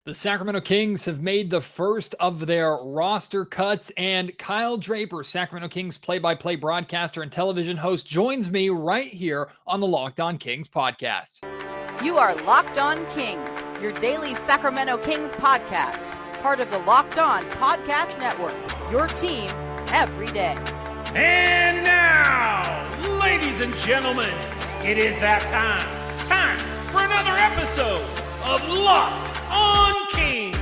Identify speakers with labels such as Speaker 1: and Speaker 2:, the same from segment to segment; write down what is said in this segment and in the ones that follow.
Speaker 1: The Sacramento Kings have made the first of their roster cuts, and Kyle Draper, Sacramento Kings play-by-play broadcaster and television host, joins me right here on the Locked On Kings podcast.
Speaker 2: You are Locked On Kings, your daily Sacramento Kings podcast, part of the Locked On Podcast Network, your team every day.
Speaker 3: And now, ladies and gentlemen, it is that time for another episode of Locked On Kings.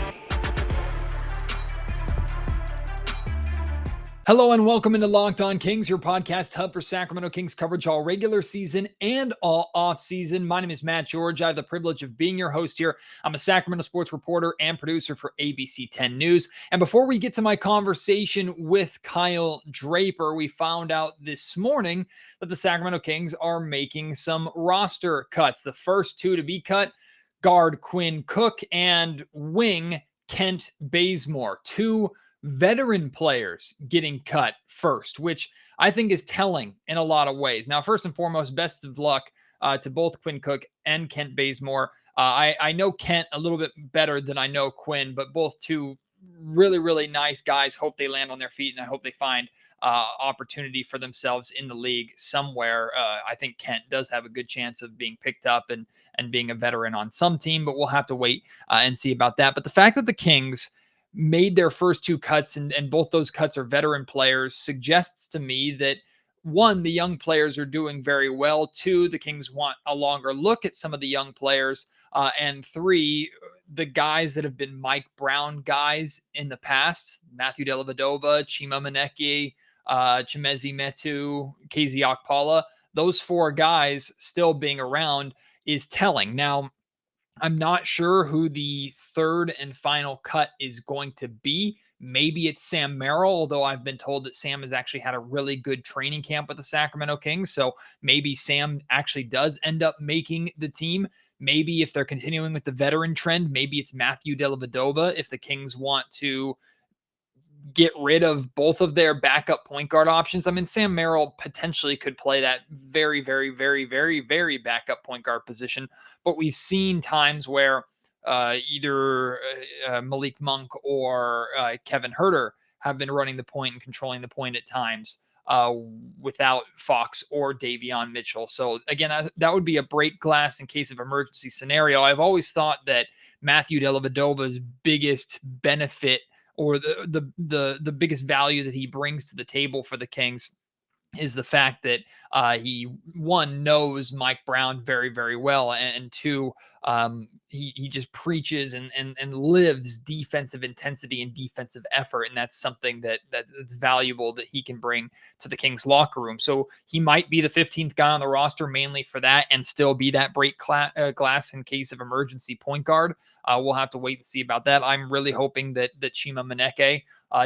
Speaker 1: Hello and welcome into Locked On Kings, your podcast hub for Sacramento Kings coverage all regular season and all off-season. My name is Matt George. I have the privilege of being your host here. I'm a Sacramento sports reporter and producer for ABC 10 News. And before we get to my conversation with Kyle Draper, we found out this morning that the Sacramento Kings are making some roster cuts. The first two to be cut, guard Quinn Cook and wing Kent Bazemore. Two veteran players getting cut first, which I think is telling in a lot of ways. Now, first and foremost, best of luck to both Quinn Cook and Kent Bazemore. I know Kent a little bit better than I know Quinn, but both two really, really nice guys. Hope they land on their feet, and I hope they find opportunity for themselves in the league somewhere. I think Kent does have a good chance of being picked up and being a veteran on some team, but we'll have to wait and see about that. But the fact that the Kings made their first two cuts and both those cuts are veteran players suggests to me that, one, the young players are doing very well. Two, the Kings want a longer look at some of the young players. And three, the guys that have been Mike Brown guys in the past, Matthew Dellavedova, Chima Maneke, Chimezi Metu, KZ Okpala, those four guys still being around is telling. Now, I'm not sure who the third and final cut is going to be. Maybe it's Sam Merrill, although I've been told that Sam has actually had a really good training camp with the Sacramento Kings. So maybe Sam actually does end up making the team. Maybe if they're continuing with the veteran trend, maybe it's Matthew Dellavedova if the Kings want to get rid of both of their backup point guard options. I mean, Sam Merrill potentially could play that very, very, very, very, very backup point guard position. But we've seen times where either Malik Monk or Kevin Huerter have been running the point and controlling the point at times without Fox or Davion Mitchell. So again, that would be a break glass in case of emergency scenario. I've always thought that Matthew Dellavedova's biggest benefit or the biggest value that he brings to the table for the Kings is the fact that he, one, knows Mike Brown very, very well, and two, he just preaches and lives defensive intensity and defensive effort, and that's something that's valuable that he can bring to the Kings locker room. So he might be the 15th guy on the roster mainly for that, and still be that break glass in case of emergency point guard. We'll have to wait and see about that. I'm really hoping that Chima Maneke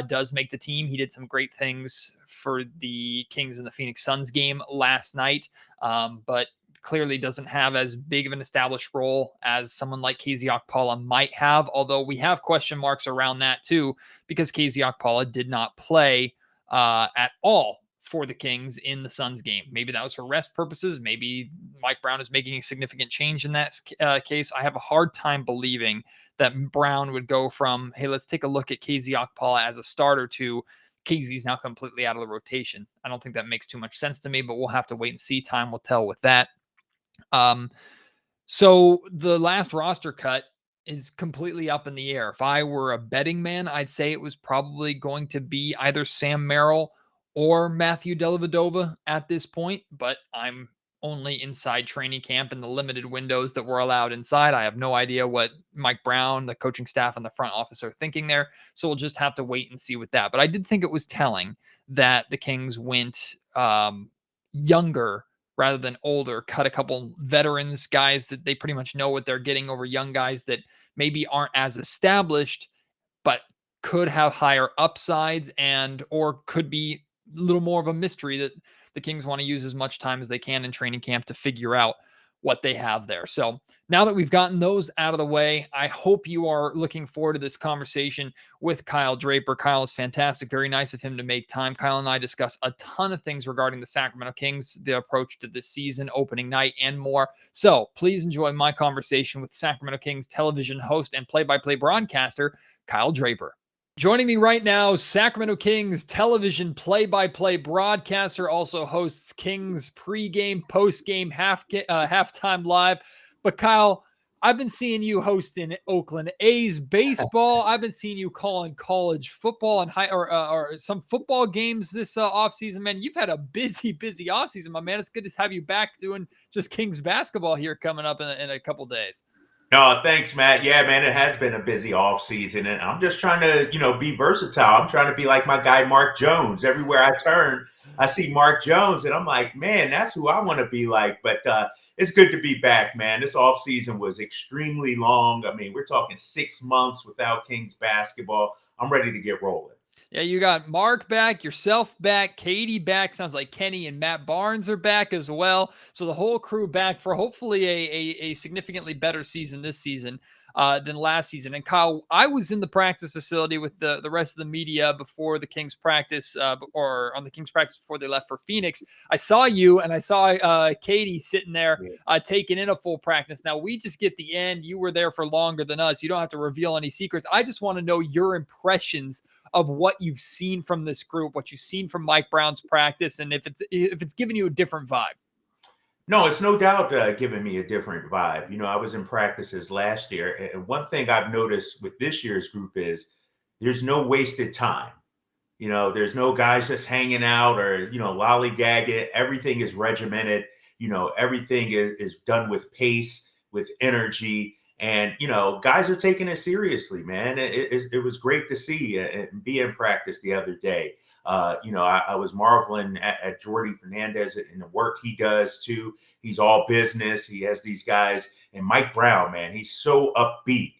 Speaker 1: does make the team. He did some great things for the Kings in the Phoenix Suns game last night, but clearly doesn't have as big of an established role as someone like KZ Okpala might have, although we have question marks around that too, because KZ Okpala did not play at all for the Kings in the Suns game. Maybe that was for rest purposes. Maybe Mike Brown is making a significant change in that case. I have a hard time believing that Brown would go from, hey, let's take a look at KZ Okpala as a starter, to KZ's now completely out of the rotation. I don't think that makes too much sense to me, but we'll have to wait and see. Time will tell with that. So the last roster cut is completely up in the air. If I were a betting man, I'd say it was probably going to be either Sam Merrill or Matthew Dellavedova at this point, but I'm only inside training camp in the limited windows that were allowed inside. I have no idea what Mike Brown, the coaching staff, and the front office are thinking there. So we'll just have to wait and see with that. But I did think it was telling that the Kings went younger rather than older, cut a couple veterans, guys that they pretty much know what they're getting, over young guys that maybe aren't as established, but could have higher upsides or could be a little more of a mystery that the Kings want to use as much time as they can in training camp to figure out what they have there. So now that we've gotten those out of the way, I hope you are looking forward to this conversation with Kyle Draper. Kyle is fantastic. Very nice of him to make time. Kyle and I discuss a ton of things regarding the Sacramento Kings, the approach to this season, opening night, and more. So please enjoy my conversation with Sacramento Kings television host and play-by-play broadcaster, Kyle Draper. Joining me right now, Sacramento Kings television play-by-play broadcaster, also hosts Kings pregame, postgame, halftime live. But Kyle, I've been seeing you hosting Oakland A's baseball. I've been seeing you calling college football and or some football games this offseason, man. You've had a busy offseason, my man. It's good to have you back doing just Kings basketball here coming up in a couple days.
Speaker 4: No, thanks, Matt. Yeah, man, it has been a busy off season, and I'm just trying to, be versatile. I'm trying to be like my guy, Mark Jones. Everywhere I turn, I see Mark Jones, and I'm like, man, that's who I want to be like. But it's good to be back, man. This off season was extremely long. I mean, we're talking 6 months without Kings basketball. I'm ready to get rolling.
Speaker 1: Yeah, you got Mark back, yourself back, Katie back. Sounds like Kenny and Matt Barnes are back as well. So the whole crew back for hopefully a significantly better season this season than last season. And Kyle, I was in the practice facility with the rest of the media before the Kings practice or on the Kings practice before they left for Phoenix. I saw you and I saw Katie sitting there taking in a full practice. Now we just get the end. You were there for longer than us. You don't have to reveal any secrets. I just want to know your impressions of what you've seen from this group, what you've seen from Mike Brown's practice, and if it's giving you a different vibe.
Speaker 4: No, it's no doubt giving me a different vibe. I was in practices last year, and one thing I've noticed with this year's group is there's no wasted time. There's no guys just hanging out or, lollygagging. Everything is regimented. Everything is done with pace, with energy. And, guys are taking it seriously, man. It was great to see and be in practice the other day. I was marveling at Jordy Fernandez and the work he does too. He's all business. He has these guys, and Mike Brown, man, he's so upbeat.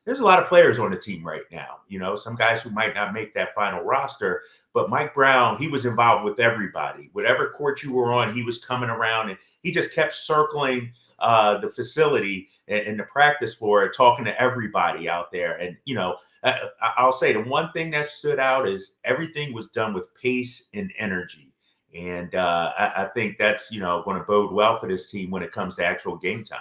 Speaker 4: There's a lot of players on the team right now. Some guys who might not make that final roster, but Mike Brown, he was involved with everybody. Whatever court you were on, he was coming around, and he just kept circling the facility and the practice floor, talking to everybody out there. And, I'll say the one thing that stood out is everything was done with pace and energy. And I think that's, going to bode well for this team when it comes to actual game time.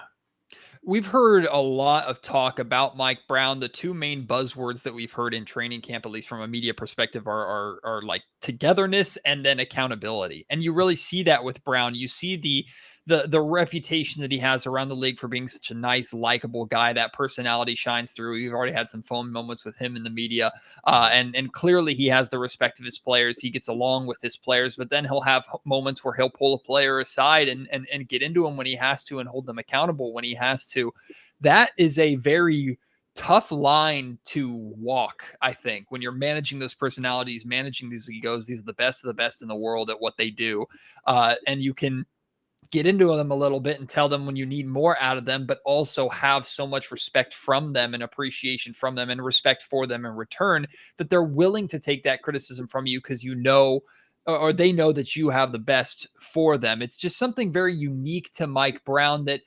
Speaker 1: We've heard a lot of talk about Mike Brown. The two main buzzwords that we've heard in training camp, at least from a media perspective, are like togetherness and then accountability. And you really see that with Brown. You see the reputation that he has around the league for being such a nice, likable guy. That personality shines through. You've already had some phone moments with him in the media. And clearly he has the respect of his players. He gets along with his players, but then he'll have moments where he'll pull a player aside and get into him when he has to and hold them accountable when he has to. That is a very tough line to walk, I think, when you're managing those personalities, managing these egos. These are the best of the best in the world at what they do. And you can get into them a little bit and tell them when you need more out of them, but also have so much respect from them and appreciation from them and respect for them in return that they're willing to take that criticism from you because or they know that you have the best for them. It's just something very unique to Mike Brown that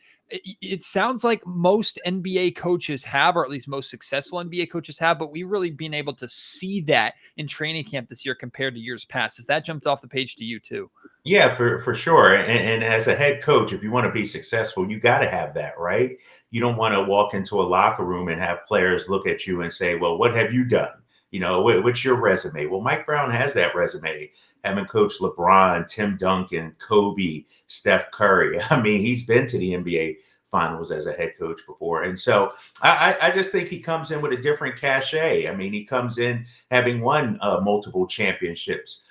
Speaker 1: it sounds like most NBA coaches have, or at least most successful NBA coaches have, but we've really been able to see that in training camp this year compared to years past. Has that jumped off the page to you too?
Speaker 4: Yeah, for sure. And as a head coach, if you want to be successful, you got to have that, right? You don't want to walk into a locker room and have players look at you and say, well, what have you done? What's your resume? Well, Mike Brown has that resume, having coached LeBron, Tim Duncan, Kobe, Steph Curry. I mean, he's been to the NBA finals as a head coach before. And so I just think he comes in with a different cachet. I mean, he comes in having won multiple championships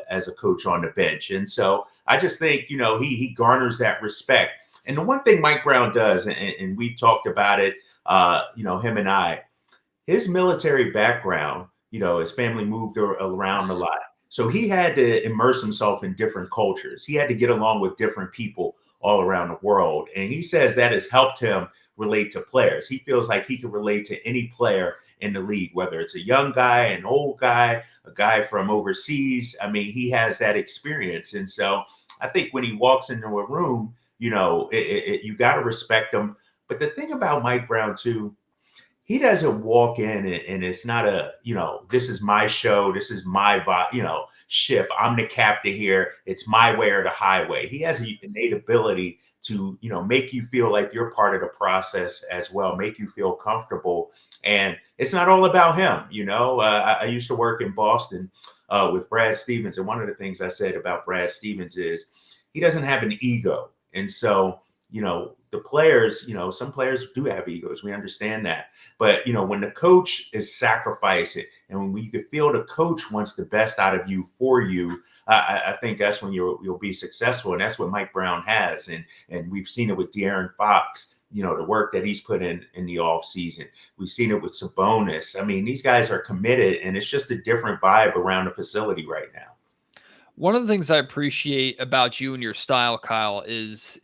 Speaker 4: as a coach on the bench. And so I just think, he garners that respect. And the one thing Mike Brown does, and we've talked about it, him and I, his military background, his family moved around a lot. So he had to immerse himself in different cultures. He had to get along with different people all around the world. And he says that has helped him relate to players. He feels like he can relate to any player in the league, whether it's a young guy, an old guy, a guy from overseas. I mean, he has that experience. And so I think when he walks into a room, You got to respect him. But the thing about Mike Brown too, he doesn't walk in and it's not this is my show, this is my ship. I'm the captain here. It's my way or the highway. He has an innate ability to, make you feel like you're part of the process as well, make you feel comfortable. And it's not all about him. I used to work in Boston with Brad Stevens. And one of the things I said about Brad Stevens is he doesn't have an ego. And so, the players, some players do have egos. We understand that. But, when the coach is sacrificing and when you can feel the coach wants the best out of you for you, I think that's when you'll be successful. And that's what Mike Brown has. And we've seen it with De'Aaron Fox, the work that he's put in the offseason. We've seen it with Sabonis. I mean, these guys are committed, and it's just a different vibe around the facility right now.
Speaker 1: One of the things I appreciate about you and your style, Kyle, is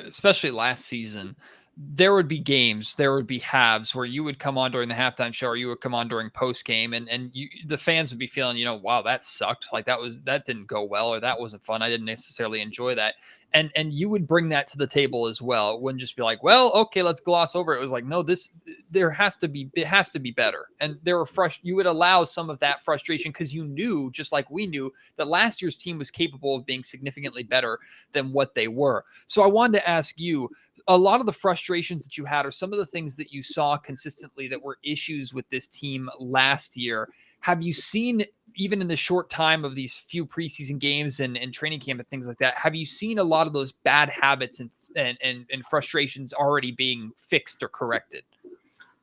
Speaker 1: especially last season, there would be games, there would be halves where you would come on during the halftime show or you would come on during post game and the fans would be feeling, wow, that sucked. Like that didn't go well, or that wasn't fun. I didn't necessarily enjoy that. And you would bring that to the table as well. It wouldn't just be like, well, okay, let's gloss over it. It was like, no, it has to be better. And you would allow some of that frustration because you knew, just like we knew, that last year's team was capable of being significantly better than what they were. So I wanted to ask you, a lot of the frustrations that you had, or some of the things that you saw consistently that were issues with this team last year, have you seen, even in the short time of these few preseason games and training camp and things like that, have you seen a lot of those bad habits and frustrations already being fixed or corrected?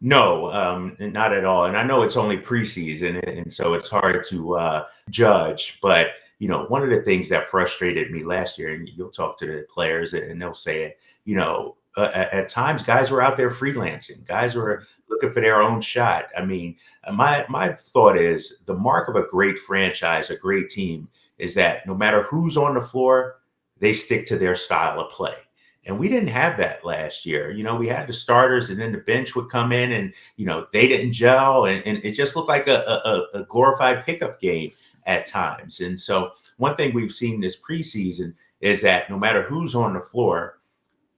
Speaker 4: No, not at all. And I know it's only preseason, and so it's hard to judge. But, one of the things that frustrated me last year, and you'll talk to the players and they'll say it, at times guys were out there freelancing. Guys were looking for their own shot. I mean, my thought is the mark of a great franchise, a great team, is that no matter who's on the floor, they stick to their style of play. And we didn't have that last year. We had the starters and then the bench would come in and, they didn't gel. And it just looked like a glorified pickup game at times. And so one thing we've seen this preseason is that no matter who's on the floor,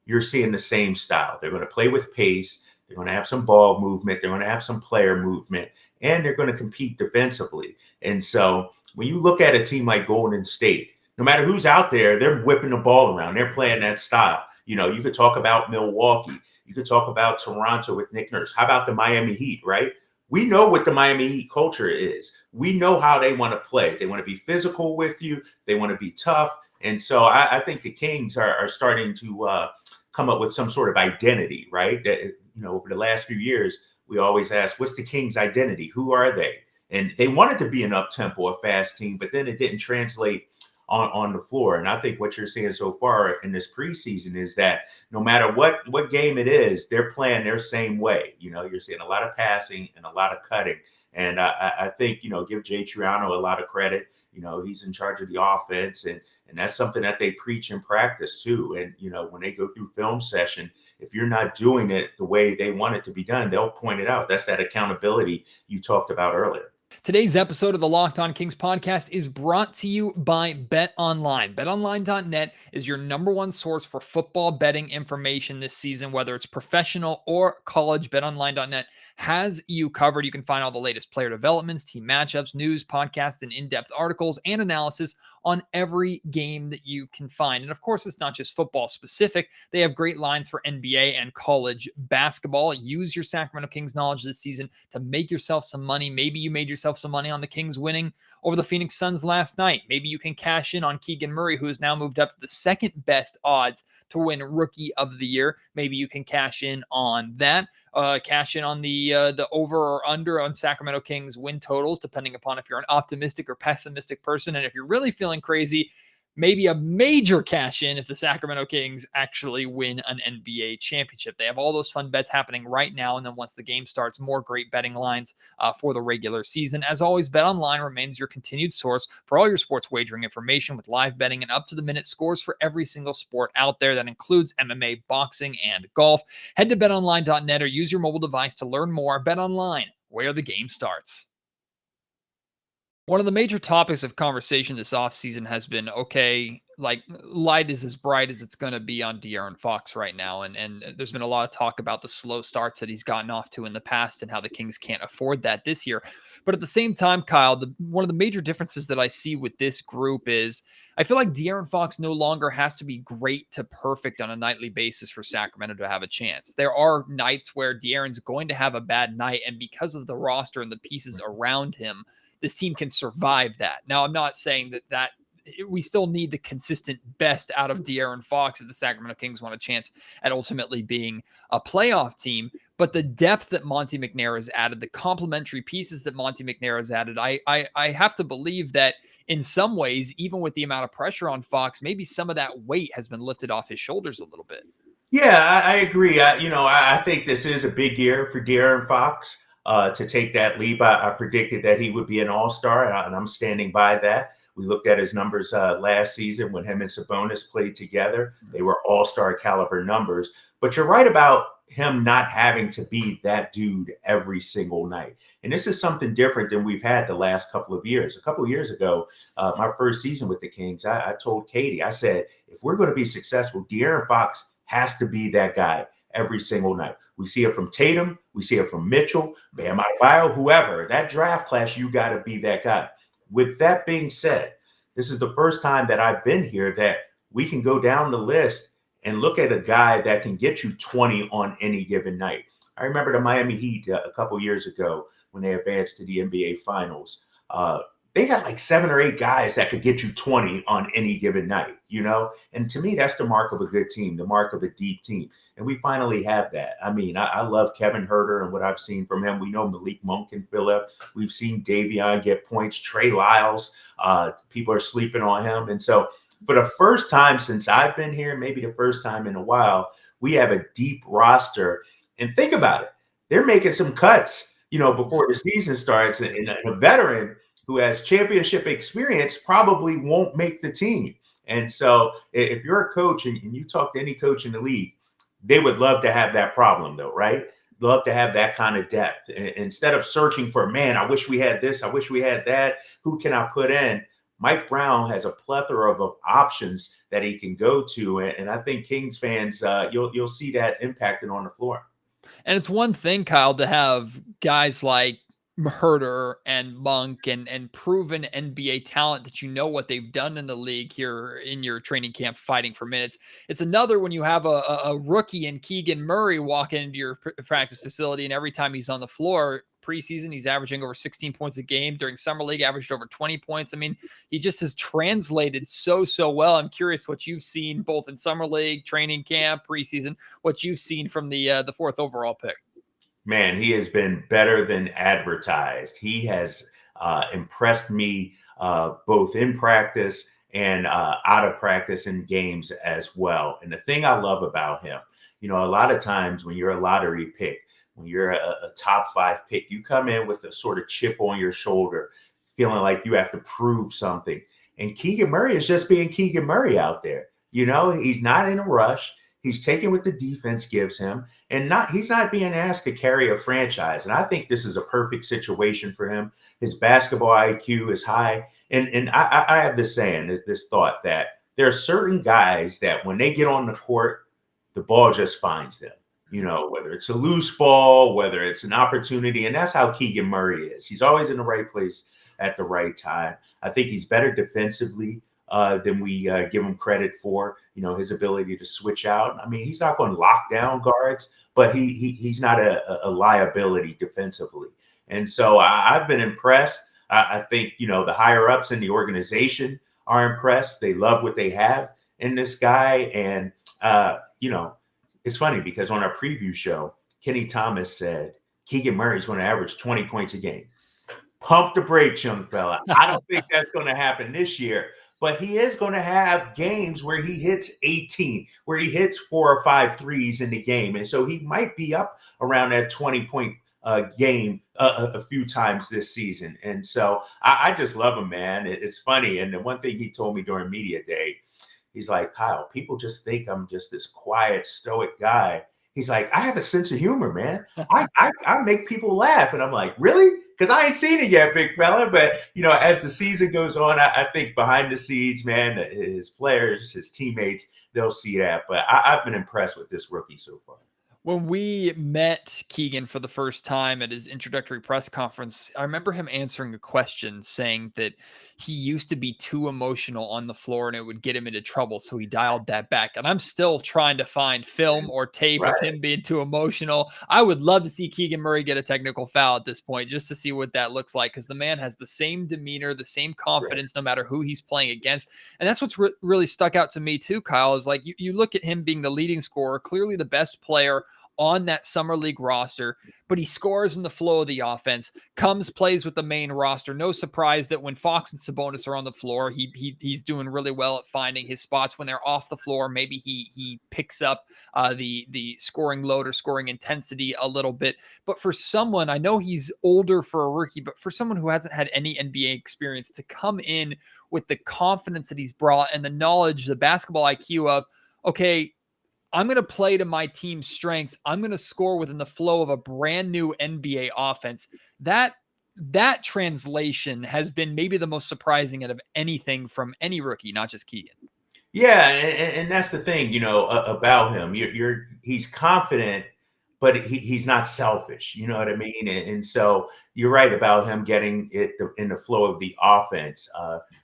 Speaker 4: you're seeing the same style. They're going to play with pace. They're going to have some ball movement. They're going to have some player movement, and they're going to compete defensively. And so when you look at a team like Golden State, no matter who's out there, they're whipping the ball around. They're playing that style. You could talk about Milwaukee. You could talk about Toronto with Nick Nurse. How about the Miami Heat, right? We know what the Miami Heat culture is. We know how they want to play. They want to be physical with you. They want to be tough. And so I think the Kings are starting to come up with some sort of identity, right? That, over the last few years, we always ask, what's the Kings' identity? Who are they? And they wanted to be an up-tempo, a fast team, but then it didn't translate on the floor. And I think what you're seeing so far in this preseason is that no matter what game it is, they're playing their same way. You're seeing a lot of passing and a lot of cutting. And I think, give Jay Triano a lot of credit. He's in charge of the offense, and that's something that they preach in practice too. And, when they go through film session, if you're not doing it the way they want it to be done, they'll point it out. That's that accountability you talked about earlier.
Speaker 1: Today's episode of the Locked On Kings podcast is brought to you by BetOnline. BetOnline.net is your number one source for football betting information this season, whether it's professional or college. BetOnline.net has you covered. You can find all the latest player developments, team matchups, news, podcasts, and in-depth articles and analysis on every game that you can find. And of course, it's not just football specific. They have great lines for NBA and college basketball. Use your Sacramento Kings knowledge this season to make yourself some money. Maybe you made yourself some money on the Kings winning over the Phoenix Suns last night. Maybe you can cash in on Keegan Murray, who has now moved up to the second best odds to win Rookie of the Year. Maybe you can cash in on that. Cash in on the over or under on Sacramento Kings win totals, depending upon if you're an optimistic or pessimistic person. And if you're really feeling crazy, maybe a major cash in if the Sacramento Kings actually win an NBA championship. They have all those fun bets happening right now. And then once the game starts, more great betting lines for the regular season. As always, BetOnline remains your continued source for all your sports wagering information with live betting and up-to-the-minute scores for every single sport out there. That includes MMA, boxing, and golf. Head to betonline.net or use your mobile device to learn more. BetOnline, where the game starts. One of the major topics of conversation this offseason has been, okay, like light is as bright as it's going to be on De'Aaron Fox right now. And there's been a lot of talk about the slow starts that he's gotten off to in the past and how the Kings can't afford that this year. But at the same time, Kyle, one of the major differences that I see with this group is I feel like De'Aaron Fox no longer has to be great to perfect on a nightly basis for Sacramento to have a chance. There are nights where De'Aaron's going to have a bad night, and because of the roster and the pieces around him, this team can survive that. Now, I'm not saying that we still need the consistent best out of De'Aaron Fox if the Sacramento Kings want a chance at ultimately being a playoff team. But the depth that Monte McNair has added, the complementary pieces that Monte McNair has added, I have to believe that in some ways, even with the amount of pressure on Fox, maybe some of that weight has been lifted off his shoulders a little bit.
Speaker 4: Yeah, I agree. I think this is a big year for De'Aaron Fox to take that leap. I predicted that he would be an all-star, and I'm standing by that. We looked at his numbers last season when him and Sabonis played together. They were all-star caliber numbers. But you're right about him not having to be that dude every single night. And this is something different than we've had the last couple of years. A couple of years ago, my first season with the Kings, I told Katie, I said, if we're going to be successful, De'Aaron Fox has to be that guy every single night. We see it from Tatum. We see it from Mitchell, Bam Adebayo, whoever. That draft class, you got to be that guy. With that being said, this is the first time that I've been here that we can go down the list and look at a guy that can get you 20 on any given night. I remember the Miami Heat a couple years ago when they advanced to the NBA Finals. They got like 7 or 8 guys that could get you 20 on any given night, And to me, that's the mark of a good team, the mark of a deep team. And we finally have that. I mean, I love Kevin Huerter and what I've seen from him. We know Malik Monk can fill up. We've seen Davion get points. Trey Lyles, people are sleeping on him. And so for the first time since I've been here, maybe the first time in a while, we have a deep roster. And think about it. They're making some cuts, before the season starts. And a veteran who has championship experience probably won't make the team. And so if you're a coach and you talk to any coach in the league, they would love to have that problem though, right? Love to have that kind of depth. Instead of searching for, man, I wish we had this, I wish we had that, who can I put in? Mike Brown has a plethora of options that he can go to. And I think Kings fans, you'll see that impacted on the floor.
Speaker 1: And it's one thing, Kyle, to have guys like Herder and Monk and proven NBA talent that what they've done in the league here in your training camp fighting for minutes. It's another when you have a rookie in Keegan Murray walk into your practice facility, and every time he's on the floor preseason, he's averaging over 16 points a game. During summer league, averaged over 20 points. I mean, he just has translated so well. I'm curious what you've seen both in summer league, training camp, preseason, what you've seen from the 4th overall pick.
Speaker 4: Man, he has been better than advertised. He has impressed me both in practice and out of practice in games as well. And the thing I love about him, a lot of times when you're a lottery pick, when you're a top 5 pick, you come in with a sort of chip on your shoulder, feeling like you have to prove something. And Keegan Murray is just being Keegan Murray out there. He's not in a rush. He's taking what the defense gives him, and he's not being asked to carry a franchise. And I think this is a perfect situation for him. His basketball IQ is high. And I have this saying, this thought that there are certain guys that when they get on the court, the ball just finds them, whether it's a loose ball, whether it's an opportunity. And that's how Keegan Murray is. He's always in the right place at the right time. I think he's better defensively than we give him credit for, his ability to switch out. I mean, he's not going to lock down guards, but he's not a liability defensively. And so I've been impressed. I think, the higher ups in the organization are impressed. They love what they have in this guy. And, it's funny because on our preview show, Kenny Thomas said Keegan Murray's going to average 20 points a game. Pump the brakes, young fella. I don't think that's going to happen this year. But he is going to have games where he hits 18, where he hits 4 or 5 threes in the game. And so he might be up around that 20-point game a few times this season. And so I just love him, man. It's funny. And the one thing he told me during media day, he's like, Kyle, people just think I'm just this quiet, stoic guy. He's like, I have a sense of humor, man. I make people laugh. And I'm like, really? Because I ain't seen it yet, big fella. But, as the season goes on, I think behind the scenes, man, his players, his teammates, they'll see that. But I've been impressed with this rookie so far.
Speaker 1: When we met Keegan for the first time at his introductory press conference, I remember him answering a question saying that he used to be too emotional on the floor and it would get him into trouble. So he dialed that back. And I'm still trying to find film or tape of him being too emotional. I would love to see Keegan Murray get a technical foul at this point just to see what that looks like, because the man has the same demeanor, the same confidence, no matter who he's playing against. And that's what's really stuck out to me too, Kyle, is like you look at him being the leading scorer, clearly the best player on that summer league roster, but he scores in the flow of the offense, plays with the main roster. No surprise that when Fox and Sabonis are on the floor, he's doing really well at finding his spots. When they're off the floor, maybe he picks up the scoring load or scoring intensity a little bit. But for someone, I know he's older for a rookie, but for someone who hasn't had any NBA experience to come in with the confidence that he's brought and the knowledge, the basketball IQ of, okay, I'm going to play to my team's strengths. I'm going to score within the flow of a brand new NBA offense. That translation has been maybe the most surprising out of anything from any rookie, not just Keegan.
Speaker 4: Yeah, and that's the thing, about him. He's confident, but he's not selfish. You know what I mean? And so you're right about him getting it in the flow of the offense.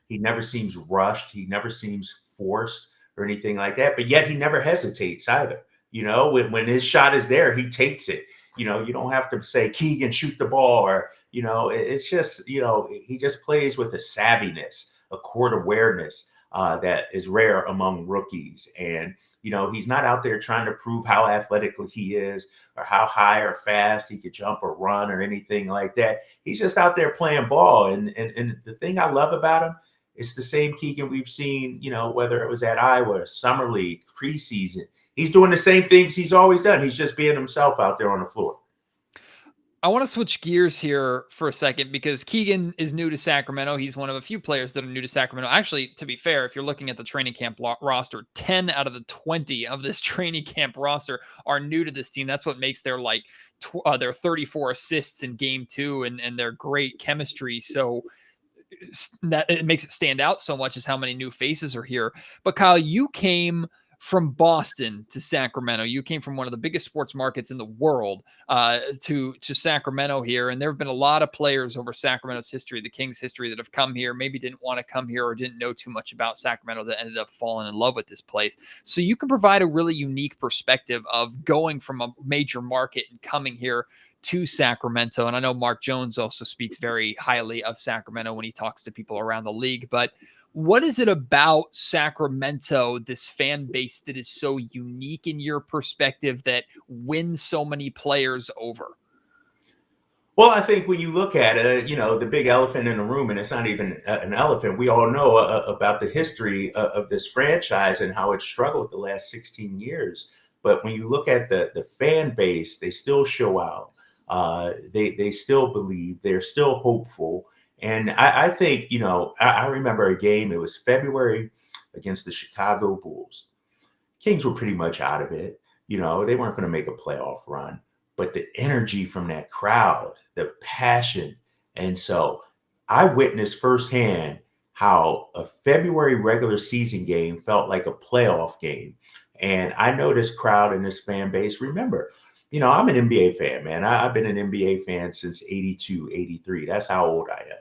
Speaker 4: He never seems rushed. He never seems forced or anything like that, but yet he never hesitates either. When his shot is there, he takes it. You don't have to say, Keegan, shoot the ball, or, it's just, he just plays with a savviness, a court awareness that is rare among rookies. And, he's not out there trying to prove how athletic he is or how high or fast he could jump or run or anything like that. He's just out there playing ball. And the thing I love about him, it's the same Keegan we've seen, whether it was at Iowa, Summer League, preseason. He's doing the same things he's always done. He's just being himself out there on the floor.
Speaker 1: I want to switch gears here for a second because Keegan is new to Sacramento. He's one of a few players that are new to Sacramento. Actually, to be fair, if you're looking at the training camp roster, 10 out of the 20 of this training camp roster are new to this team. That's what makes their their 34 assists in game 2 and their great chemistry. So that it makes it stand out so much is how many new faces are here. But Kyle, you came from Boston to Sacramento. You came from one of the biggest sports markets in the world to Sacramento here. And there have been a lot of players over Sacramento's history, the Kings' history, that have come here, maybe didn't want to come here or didn't know too much about Sacramento, that ended up falling in love with this place. So you can provide a really unique perspective of going from a major market and coming here to Sacramento. And I know Mark Jones also speaks very highly of Sacramento when he talks to people around the league. But what is it about Sacramento, this fan base, that is so unique in your perspective that wins so many players over?
Speaker 4: Well, I think when you look at it, the big elephant in the room, and it's not even an elephant, we all know about the history of this franchise and how it's struggled the last 16 years. But when you look at the fan base, they still show out. They still believe, they're still hopeful. And I think, I remember a game, it was February against the Chicago Bulls. Kings were pretty much out of it. They weren't going to make a playoff run, but the energy from that crowd, the passion. And so I witnessed firsthand how a February regular season game felt like a playoff game. And I know this crowd and this fan base. Remember, I'm an NBA fan, man. I've been an NBA fan since 82, 83. That's how old I am,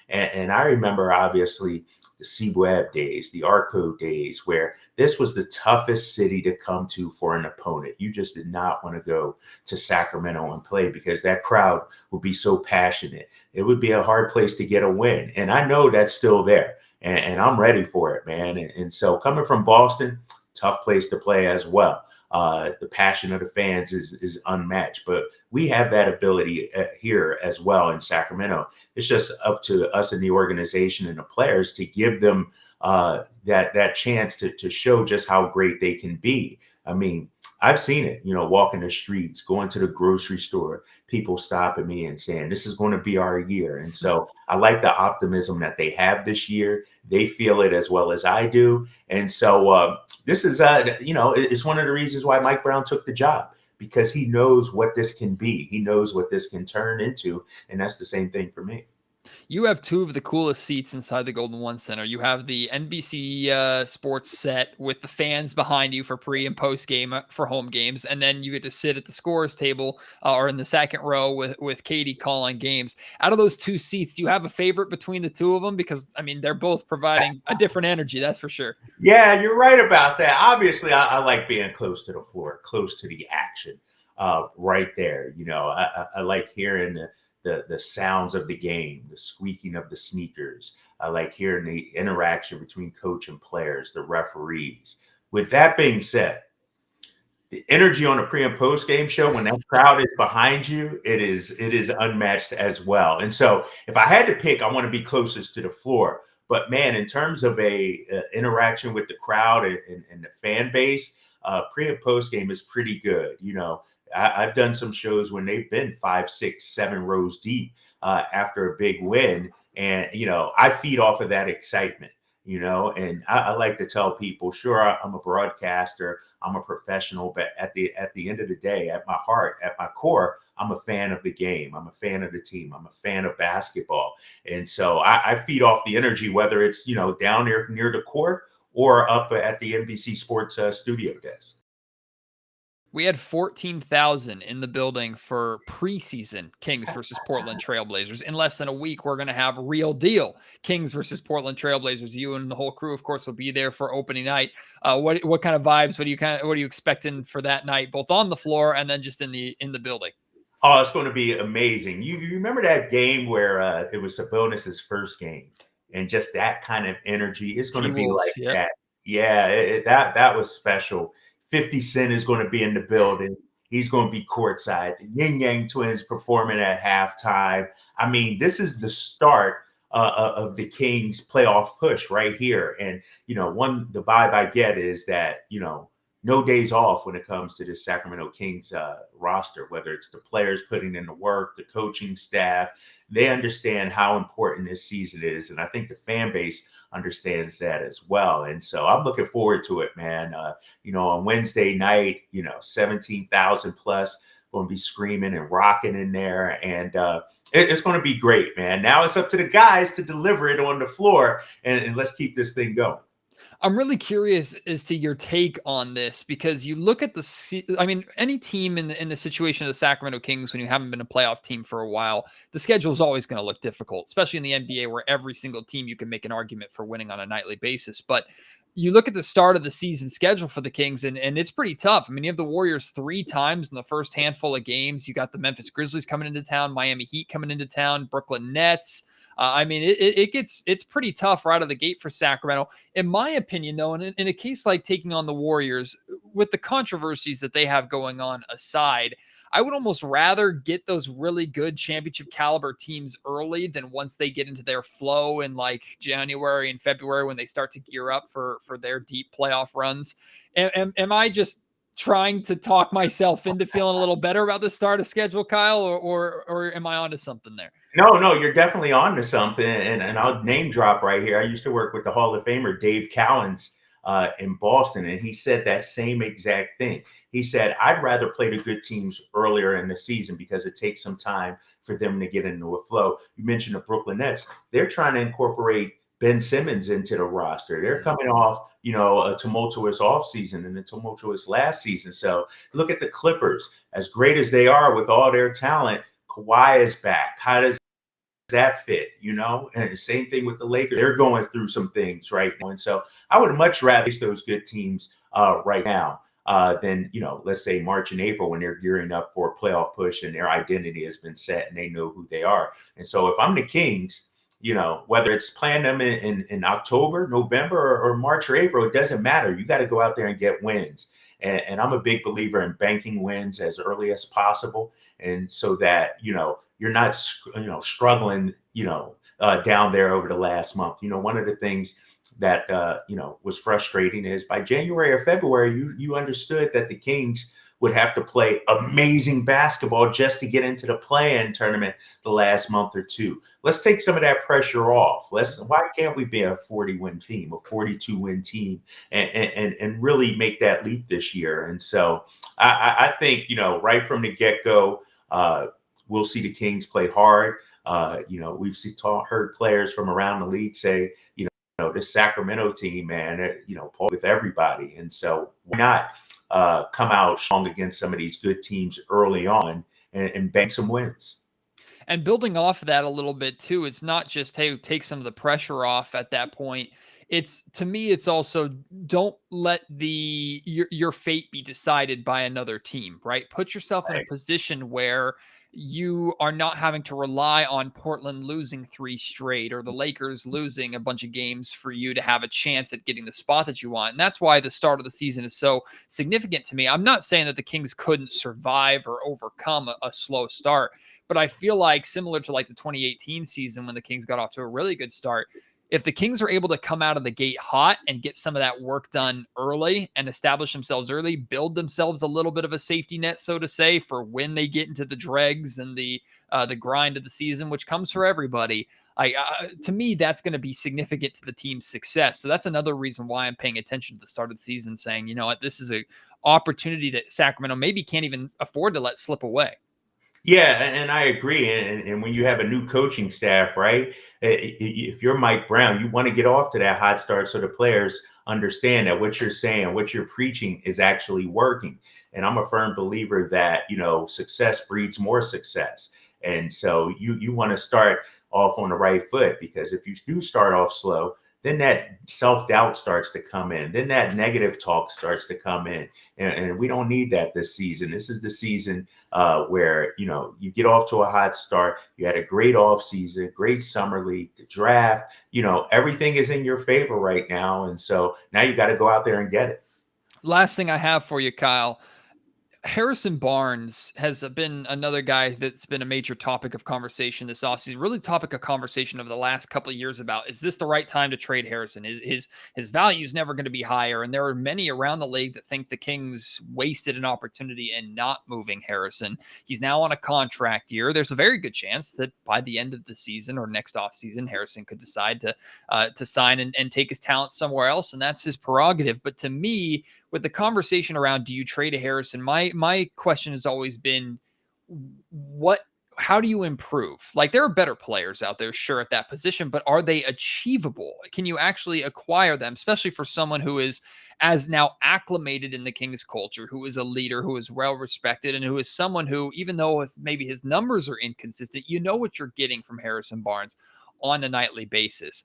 Speaker 4: and I remember, obviously, the CWeb days, the Arco days, where this was the toughest city to come to for an opponent. You just did not want to go to Sacramento and play because that crowd would be so passionate. It would be a hard place to get a win. And I know that's still there. And I'm ready for it, man. And so coming from Boston, tough place to play as well. The passion of the fans is unmatched, but we have that ability here as well in Sacramento. It's just up to us and the organization and the players to give them that chance to show just how great they can be. I mean, I've seen it, walking the streets, going to the grocery store, people stopping me and saying, this is going to be our year. And so I like the optimism that they have this year. They feel it as well as I do. And so this is, it's one of the reasons why Mike Brown took the job, because he knows what this can be. He knows what this can turn into. And that's the same thing for me.
Speaker 1: You have two of the coolest seats inside the Golden One Center. You have the NBC Sports set with the fans behind you for pre and post game for home games, and then you get to sit at the scorers table or in the second row with Katie calling games. Out of those two seats, do you have a favorite between the two of them? Because I mean, they're both providing a different energy, that's for sure.
Speaker 4: Yeah, you're right about that. Obviously, I like being close to the floor, close to the action, right there. I like hearing the sounds of the game, the squeaking of the sneakers. I like hearing the interaction between coach and players, the referees. With that being said, the energy on a pre and post game show, when that crowd is behind you, it is unmatched as well. And so if I had to pick, I want to be closest to the floor. But man, in terms of a interaction with the crowd and the fan base, pre and post game is pretty good. I've done some shows when they've been 5, 6, 7 rows deep after a big win. And, I feed off of that excitement, and I like to tell people, sure, I'm a broadcaster, I'm a professional, but at the end of the day, at my heart, at my core, I'm a fan of the game. I'm a fan of the team. I'm a fan of basketball. And so I feed off the energy, whether it's, down there near the court or up at the NBC Sports studio desk.
Speaker 1: We had 14,000 in the building for preseason Kings versus Portland Trailblazers. In less than a week, we're going to have real deal Kings versus Portland Trailblazers. You and the whole crew, of course, will be there for opening night. What kind of vibes? What are you expecting for that night, both on the floor and then just in the building?
Speaker 4: Oh, it's going to be amazing. You remember that game where it was Sabonis' first game, and just that kind of energy? It's going to be like that. Yeah, that was special. 50 Cent is going to be in the building. He's going to be courtside. The Yin Yang Twins performing at halftime. I mean, this is the start of the Kings playoff push right here. And, the vibe I get is that, no days off when it comes to this Sacramento Kings roster, whether it's the players putting in the work, the coaching staff. They understand how important this season is. And I think the fan base understands that as well. And so I'm looking forward to it, man. On Wednesday night, 17,000 plus going to be screaming and rocking in there. And it's going to be great, man. Now it's up to the guys to deliver it on the floor, and let's keep this thing going.
Speaker 1: I'm really curious as to your take on this, because you look at any team in the situation of the Sacramento Kings, when you haven't been a playoff team for a while, the schedule is always going to look difficult, especially in the NBA, where every single team you can make an argument for winning on a nightly basis. But you look at the start of the season schedule for the Kings, and it's pretty tough. I mean, you have the Warriors 3 times in the first handful of games. You got the Memphis Grizzlies coming into town, Miami Heat coming into town, Brooklyn Nets. It's pretty tough right out of the gate for Sacramento. In my opinion, though, in a case like taking on the Warriors, with the controversies that they have going on aside, I would almost rather get those really good championship caliber teams early than once they get into their flow in like January and February, when they start to gear up for their deep playoff runs. Am I just trying to talk myself into feeling a little better about the start of schedule, Kyle, or am I onto something there?
Speaker 4: No, you're definitely on to something. And I'll name drop right here. I used to work with the Hall of Famer Dave Cowens in Boston, and he said that same exact thing. He said, I'd rather play the good teams earlier in the season because it takes some time for them to get into a flow. You mentioned the Brooklyn Nets. They're trying to incorporate Ben Simmons into the roster. They're coming off, a tumultuous offseason and a tumultuous last season. So look at the Clippers. As great as they are with all their talent, Kawhi is back. How does that fit, And the same thing with the Lakers. They're going through some things right now. And so I would much rather face those good teams right now than, let's say March and April, when they're gearing up for a playoff push and their identity has been set and they know who they are. And so if I'm the Kings, whether it's playing them in October, November, or March or April, it doesn't matter. You got to go out there and get wins. And I'm a big believer in banking wins as early as possible. And so that, you're not, struggling, down there over the last month. One of the things that was frustrating is by January or February, you understood that the Kings would have to play amazing basketball just to get into the play-in tournament the last month or two. Let's take some of that pressure off. Why can't we be a 40-win team, a 42-win team, and really make that leap this year? And so I think, right from the get-go, we'll see the Kings play hard. We've heard players from around the league say, this Sacramento team, man, play with everybody. And so why not come out strong against some of these good teams early on and bank some wins?
Speaker 1: And building off of that a little bit too, it's not just, hey, take some of the pressure off at that point. To me, it's also don't let your fate be decided by another team, right? Put yourself in a position where you are not having to rely on Portland losing 3 straight or the Lakers losing a bunch of games for you to have a chance at getting the spot that you want. And that's why the start of the season is so significant to me. I'm not saying that the Kings couldn't survive or overcome a slow start, but I feel like similar to like the 2018 season when the Kings got off to a really good start, if the Kings are able to come out of the gate hot and get some of that work done early and establish themselves early, build themselves a little bit of a safety net, so to say, for when they get into the dregs and the grind of the season, which comes for everybody. To me, that's going to be significant to the team's success. So that's another reason why I'm paying attention to the start of the season, saying, you know what, this is an opportunity that Sacramento maybe can't even afford to let slip away.
Speaker 4: Yeah, and I agree. And when you have a new coaching staff, right? If you're Mike Brown, you want to get off to that hot start so the players understand that what you're saying, what you're preaching is actually working. And I'm a firm believer that, success breeds more success. And so you want to start off on the right foot, because if you do start off slow, then that self-doubt starts to come in. Then that negative talk starts to come in. And we don't need that this season. This is the season where, you get off to a hot start. You had a great offseason, great summer league, the draft. Everything is in your favor right now. And so now you got to go out there and get it.
Speaker 1: Last thing I have for you, Kyle. Harrison Barnes has been another guy that's been a major topic of conversation this offseason, really topic of conversation over the last couple of years about, is this the right time to trade Harrison? His value is never going to be higher. And there are many around the league that think the Kings wasted an opportunity in not moving Harrison. He's now on a contract year. There's a very good chance that by the end of the season or next offseason, Harrison could decide to sign and take his talent somewhere else. And that's his prerogative. But to me, with the conversation around, do you trade a Harrison? My question has always been, how do you improve? Like, there are better players out there, sure, at that position, but are they achievable? Can you actually acquire them, especially for someone who is as now acclimated in the Kings culture, who is a leader, who is well respected, and who is someone who, even though if maybe his numbers are inconsistent, what you're getting from Harrison Barnes on a nightly basis.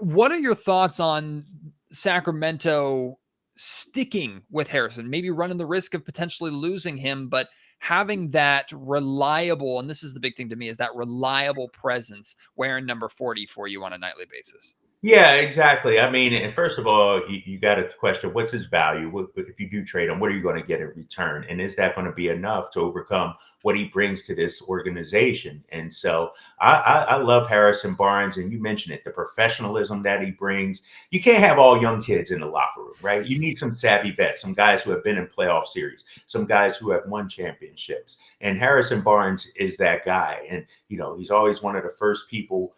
Speaker 1: What are your thoughts on Sacramento sticking with Harrison, maybe running the risk of potentially losing him, but having that reliable, and this is the big thing to me, is that reliable presence wearing number 40 for you on a nightly basis?
Speaker 4: Yeah, exactly. I mean, and first of all, you got to question, what's his value? If you do trade him, what are you going to get in return? And is that going to be enough to overcome what he brings to this organization? And so I love Harrison Barnes, and you mentioned it, the professionalism that he brings. You can't have all young kids in the locker room, right? You need some savvy vets, some guys who have been in playoff series, some guys who have won championships. And Harrison Barnes is that guy. And, he's always one of the first people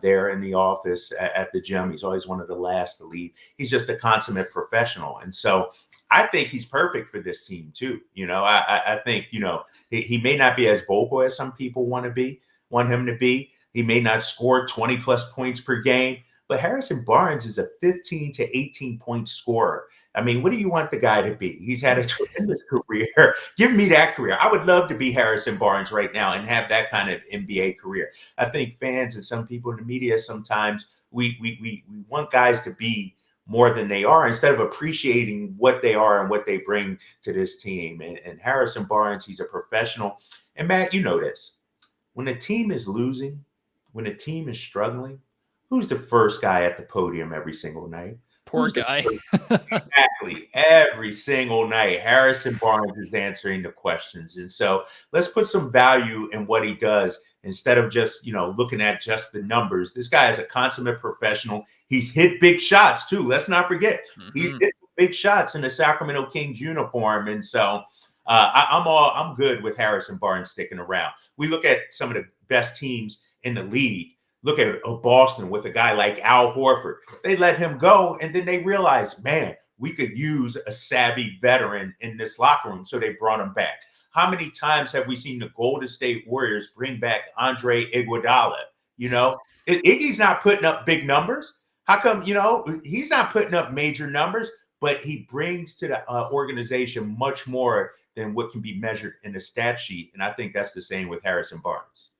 Speaker 4: there in the office at the gym. He's always one of the last to leave. He's just a consummate professional. And so I think he's perfect for this team too. I think, he may not be as vocal as some people want him to be. He may not score 20 plus points per game, but Harrison Barnes is a 15 to 18 point scorer. I mean, what do you want the guy to be? He's had a tremendous career. Give me that career. I would love to be Harrison Barnes right now and have that kind of NBA career. I think fans and some people in the media, sometimes we want guys to be more than they are instead of appreciating what they are and what they bring to this team. And Harrison Barnes, he's a professional. And Matt, this. When a team is losing, when a team is struggling, who's the first guy at the podium every single night?
Speaker 1: Poor guy.
Speaker 4: Exactly. Every single night, Harrison Barnes is answering the questions. And so let's put some value in what he does instead of just, looking at just the numbers. This guy is a consummate professional. He's hit big shots too. Let's not forget. He's hit big shots in the Sacramento Kings uniform. And so I'm good with Harrison Barnes sticking around. We look at some of the best teams in the league. Look at Boston with a guy like Al Horford. They let him go, and then they realized, man, we could use a savvy veteran in this locker room, so they brought him back. How many times have we seen the Golden State Warriors bring back Andre Iguodala? Iggy's not putting up big numbers. How come, he's not putting up major numbers, but he brings to the organization much more than what can be measured in the stat sheet, and I think that's the same with Harrison Barnes.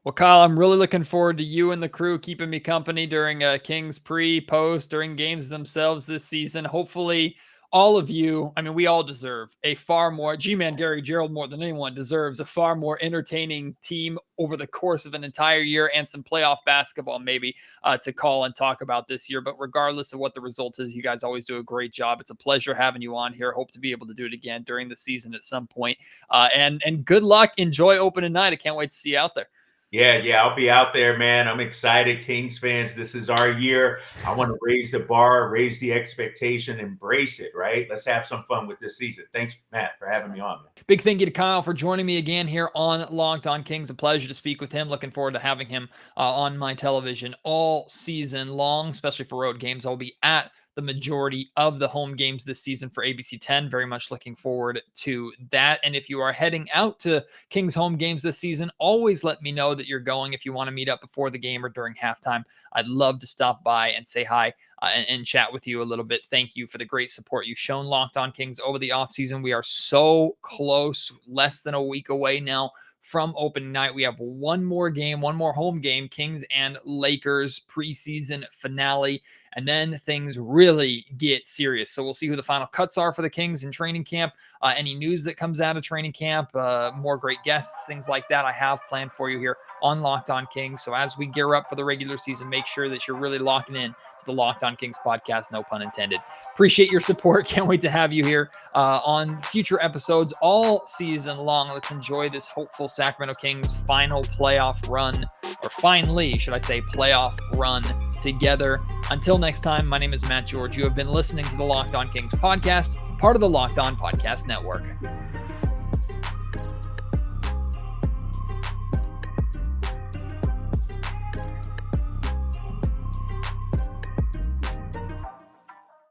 Speaker 1: Well, Kyle, I'm really looking forward to you and the crew keeping me company during Kings post, during games themselves this season. Hopefully, all of you, we all deserve a far more, G-Man Gary Gerald more than anyone deserves a far more entertaining team over the course of an entire year and some playoff basketball maybe to call and talk about this year. But regardless of what the result is, you guys always do a great job. It's a pleasure having you on here. Hope to be able to do it again during the season at some point. And good luck. Enjoy opening night. I can't wait to see you out there.
Speaker 4: Yeah, I'll be out there, man. I'm excited. Kings fans, this is our year. I want to raise the bar, raise the expectation, embrace it, right? Let's have some fun with this season. Thanks, Matt, for having me on, man.
Speaker 1: Big thank you to Kyle for joining me again here on Locked On Kings. A pleasure to speak with him. Looking forward to having him on my television all season long, especially for road games. I'll be at the majority of the home games this season for ABC 10. Very much looking forward to that. And if you are heading out to Kings home games this season, always let me know that you're going. If you want to meet up before the game or during halftime, I'd love to stop by and say hi and chat with you a little bit. Thank you for the great support you've shown Locked On Kings over the offseason. We are so close, less than a week away now from opening night. We have one more home game, Kings and Lakers preseason finale. And then things really get serious. So we'll see who the final cuts are for the Kings in training camp. Any news that comes out of training camp, more great guests, things like that I have planned for you here on Locked On Kings. So as we gear up for the regular season, make sure that you're really locking in to the Locked On Kings podcast, no pun intended. Appreciate your support. Can't wait to have you here on future episodes all season long. Let's enjoy this hopeful Sacramento Kings final playoff run, or finally, should I say, playoff run together. Until next time, my name is Matt George. You have been listening to the Locked On Kings podcast, part of the Locked On Podcast Network.